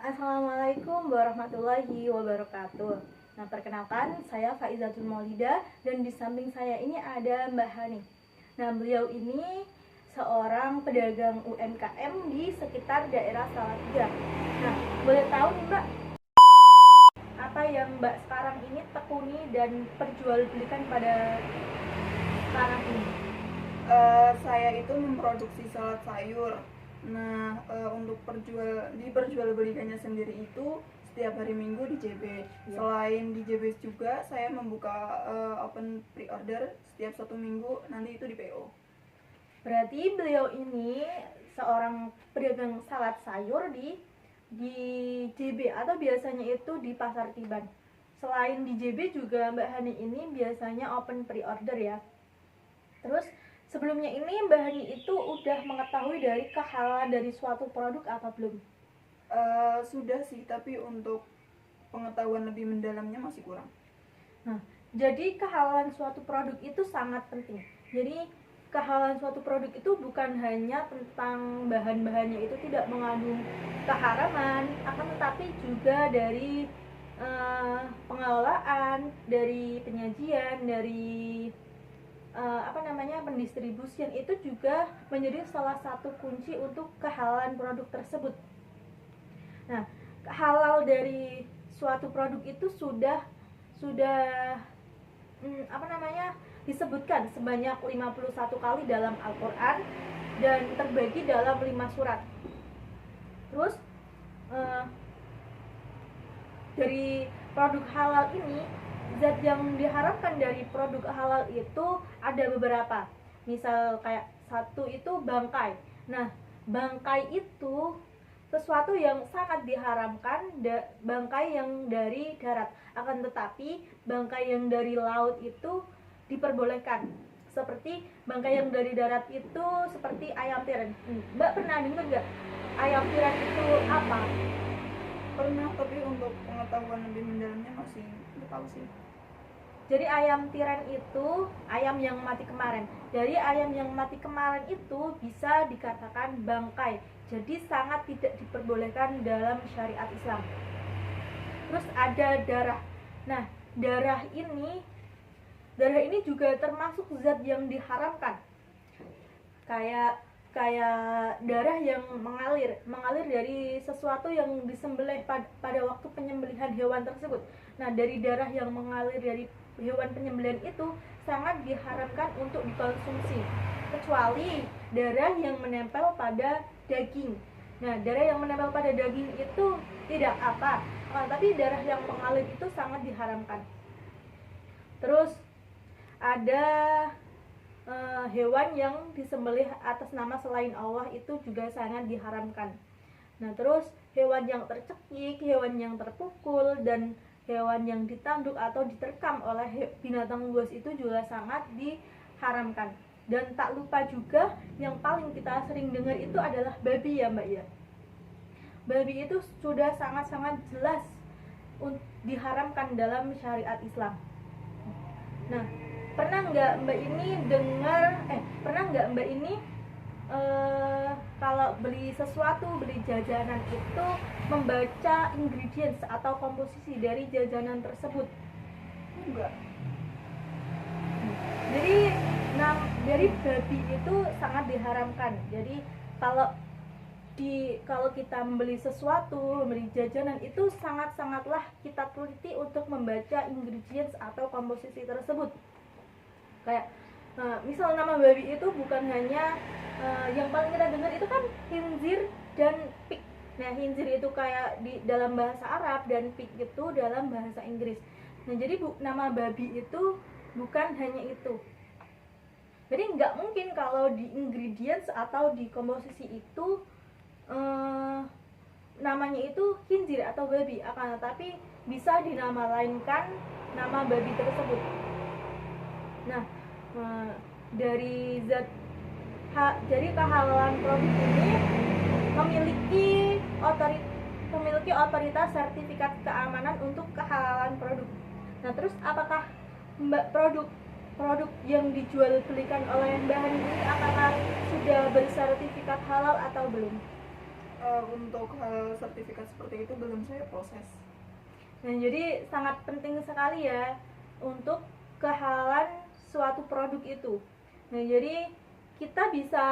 Assalamualaikum warahmatullahi wabarakatuh. Nah, perkenalkan, saya Faizatul Maulida dan di samping saya ini ada Mbak Hani. Nah, beliau ini seorang pedagang UMKM di sekitar daerah Salatiga. Nah, boleh tahu nih Mbak, apa yang Mbak sekarang ini tekuni dan perjualbelikan pada sekarang ini? Saya itu memproduksi salad sayur. Nah, untuk diperjualbelikannya sendiri itu setiap hari Minggu di JB. Ya. Selain di JB juga, saya membuka open pre-order setiap 1 minggu, nanti itu di PO. Berarti beliau ini seorang pedagang salad sayur di JB atau biasanya itu di Pasar Tiban. Selain di JB juga Mbak Hani ini biasanya open pre-order ya. Terus sebelumnya ini Mbak Hani itu udah mengetahui dari kehalalan dari suatu produk apa belum? Sudah sih, tapi untuk pengetahuan lebih mendalamnya masih kurang. Nah, jadi kehalalan suatu produk itu sangat penting. Jadi kehalalan suatu produk itu bukan hanya tentang bahan-bahannya itu tidak mengandung keharaman, akan tetapi juga dari pengelolaan, dari penyajian, dari pendistribusian itu juga menjadi salah satu kunci untuk kehalalan produk tersebut. Nah, halal dari suatu produk itu sudah disebutkan sebanyak 51 kali dalam Al-Quran dan terbagi dalam 5 surat. Terus dari produk halal ini, zat yang diharapkan dari produk halal itu ada beberapa. Misal kayak satu itu bangkai. Nah, bangkai itu sesuatu yang sangat diharamkan, bangkai yang dari darat. Akan tetapi bangkai yang dari laut itu diperbolehkan. Seperti bangkai yang dari darat itu seperti ayam tiren. Mbak pernah dengar nggak ayam tiren itu apa? Pernah, tapi untuk pengetahuan lebih mendalamnya masih nggak tahu sih. Jadi ayam tiren itu ayam yang mati kemarin. Dari ayam yang mati kemarin itu bisa dikatakan bangkai. Jadi sangat tidak diperbolehkan dalam syariat Islam. Terus ada darah. Nah, darah ini juga termasuk zat yang diharamkan. Kayak darah yang mengalir dari sesuatu yang disembelih pada waktu penyembelihan hewan tersebut. Nah, dari darah yang mengalir dari hewan penyembelihan itu sangat diharamkan untuk dikonsumsi, kecuali darah yang menempel pada daging. Nah, darah yang menempel pada daging itu tidak apa, tapi darah yang mengalir itu sangat diharamkan. Terus ada hewan yang disembelih atas nama selain Allah itu juga sangat diharamkan. Nah, terus hewan yang tercekik, hewan yang terpukul, dan hewan yang ditanduk atau diterkam oleh binatang buas itu juga sangat diharamkan. Dan tak lupa juga yang paling kita sering dengar itu adalah babi ya Mbak ya. Babi itu sudah sangat-sangat jelas diharamkan dalam syariat Islam. Nah, pernah nggak Mbak ini kalau beli sesuatu, beli jajanan itu membaca ingredients atau komposisi dari jajanan tersebut? Enggak. Jadi babi itu sangat diharamkan. Jadi kalau kita membeli sesuatu, membeli jajanan itu sangatlah kita teliti untuk membaca ingredients atau komposisi tersebut. Kayak misal nama babi itu bukan hanya yang paling kita dengar itu kan khinzir dan pig. Nah, khinzir itu kayak di dalam bahasa Arab dan pig itu dalam bahasa Inggris. Nah, jadi nama babi itu bukan hanya itu. Jadi nggak mungkin kalau di ingredients atau di komposisi itu namanya itu khinzir atau babi, akan tetapi bisa dinama lainkan nama babi tersebut. Nah, dari kehalalan produk ini memiliki otoritas sertifikat keamanan untuk kehalalan produk. Nah, terus apakah produk yang dijual belikan oleh Mbak Hani ini apakah sudah bersertifikat halal atau belum? Untuk hal sertifikat seperti itu belum saya proses. Nah, jadi sangat penting sekali ya untuk kehalalan suatu produk itu. Nah, jadi kita bisa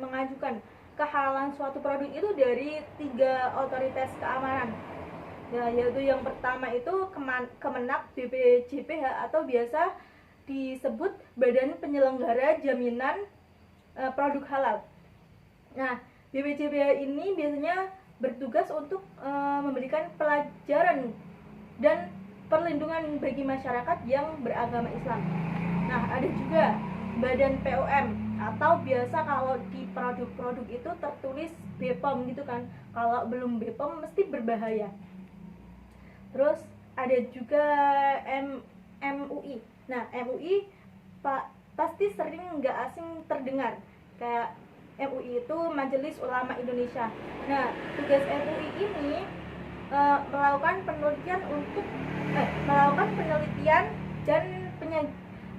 mengajukan kehalalan suatu produk itu dari 3 otoritas keamanan. Ya, yaitu yang pertama itu Kemenak BPJPH atau biasa disebut Badan Penyelenggara Jaminan Produk Halal. Nah, BPJPH ini biasanya bertugas untuk memberikan pelajaran dan perlindungan bagi masyarakat yang beragama Islam. Nah, ada juga Badan POM atau biasa kalau di produk-produk itu tertulis BPOM gitu kan. Kalau belum BPOM mesti berbahaya. Terus ada juga MUI. Nah, MUI pasti sering nggak asing terdengar. Kayak MUI itu Majelis Ulama Indonesia. Nah, tugas MUI ini melakukan penelitian dan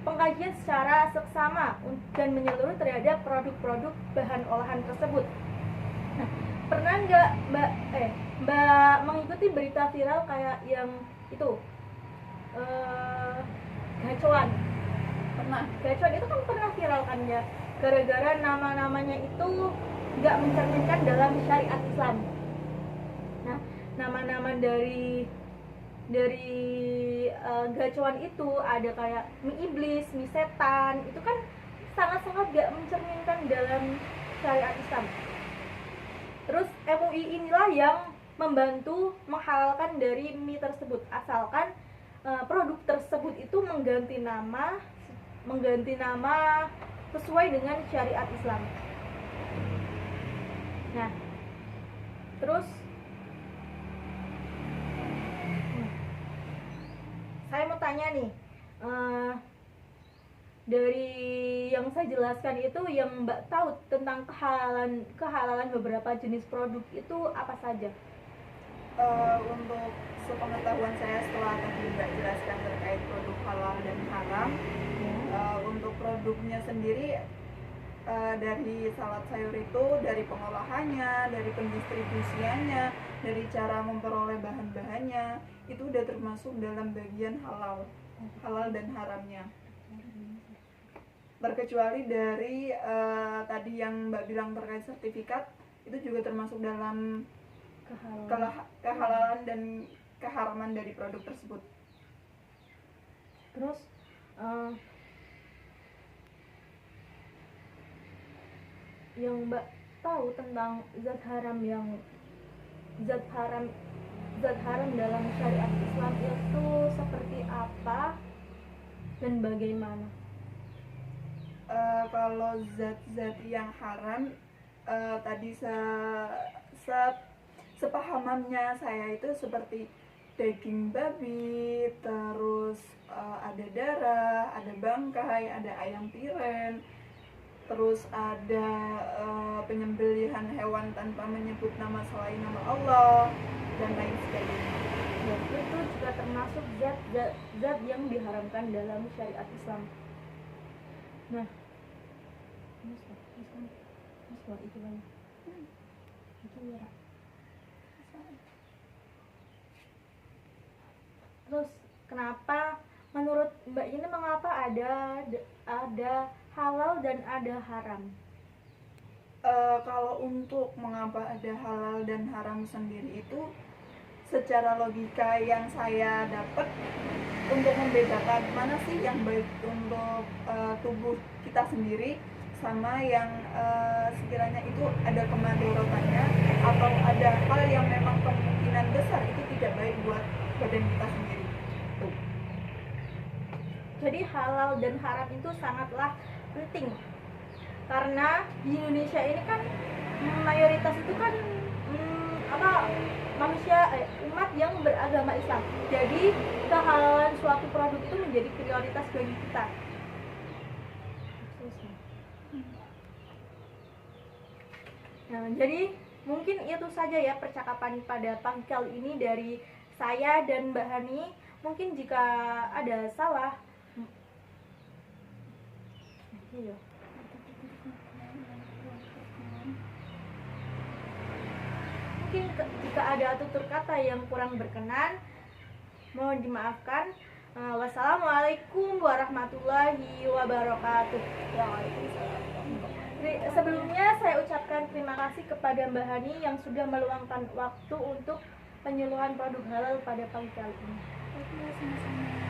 pengkajian secara seksama dan menyeluruh terhadap produk-produk bahan olahan tersebut. Nah, pernah nggak Mbak mengikuti berita viral kayak yang itu gacoan? Pernah. Gacoan itu kan pernah viral kan ya, gara-gara nama-namanya itu nggak mencerminkan dalam syariat Islam. Nah, nama-nama dari gacoan itu ada kayak mie iblis, mie setan, itu kan sangat-sangat gak mencerminkan dalam syariat Islam. Terus MUI inilah yang membantu menghalalkan dari mie tersebut, asalkan produk tersebut itu mengganti nama sesuai dengan syariat Islam. Nah, terus saya mau tanya nih, dari yang saya jelaskan itu yang Mbak tahu tentang kehalalan beberapa jenis produk itu apa saja? Untuk sepengetahuan saya setelah tadi Mbak jelaskan terkait produk halal dan haram, untuk produknya sendiri dari salad sayur itu dari pengolahannya, dari pendistribusiannya, dari cara memperoleh bahan-bahannya itu udah termasuk dalam bagian halal dan haramnya. Terkecuali dari tadi yang Mbak bilang terkait sertifikat itu juga termasuk dalam kehalalan dan keharaman dari produk tersebut. Terus yang Mbak tahu tentang zat haram dalam syariat Islam itu seperti apa dan bagaimana? Kalau zat-zat yang haram tadi sepahamannya saya itu seperti daging babi, terus ada darah, ada bangkai, ada ayam tiren, terus ada penyembelihan hewan tanpa menyebut nama selain nama Allah dan lain sebagainya. Ya, itu juga termasuk zat yang diharamkan dalam syariat Islam. Nah, itu banyak. Itu ya. Terus kenapa menurut Mbak ini mengapa ada halal dan ada haram? Kalau untuk mengapa ada halal dan haram sendiri itu secara logika yang saya dapat untuk membedakan mana sih yang baik untuk tubuh kita sendiri sama yang sekiranya itu ada kemadaratannya atau ada hal yang memang kemungkinan besar itu tidak baik buat badan kita sendiri. Tuh. Jadi halal dan haram itu sangatlah penting karena di Indonesia ini kan mayoritas itu kan umat yang beragama Islam. Jadi kehalalan suatu produk itu menjadi prioritas bagi kita. Nah, jadi mungkin itu saja ya percakapan pada pagi kali ini dari saya dan Mbak Hani. Mungkin jika ada salah, Jika ada tutur kata yang kurang berkenan, mohon dimaafkan. Wassalamualaikum warahmatullahi wabarakatuh. Sebelumnya saya ucapkan terima kasih kepada Mbak Hani yang sudah meluangkan waktu untuk penyuluhan produk halal pada pagi kali ini. Oke, sama-sama.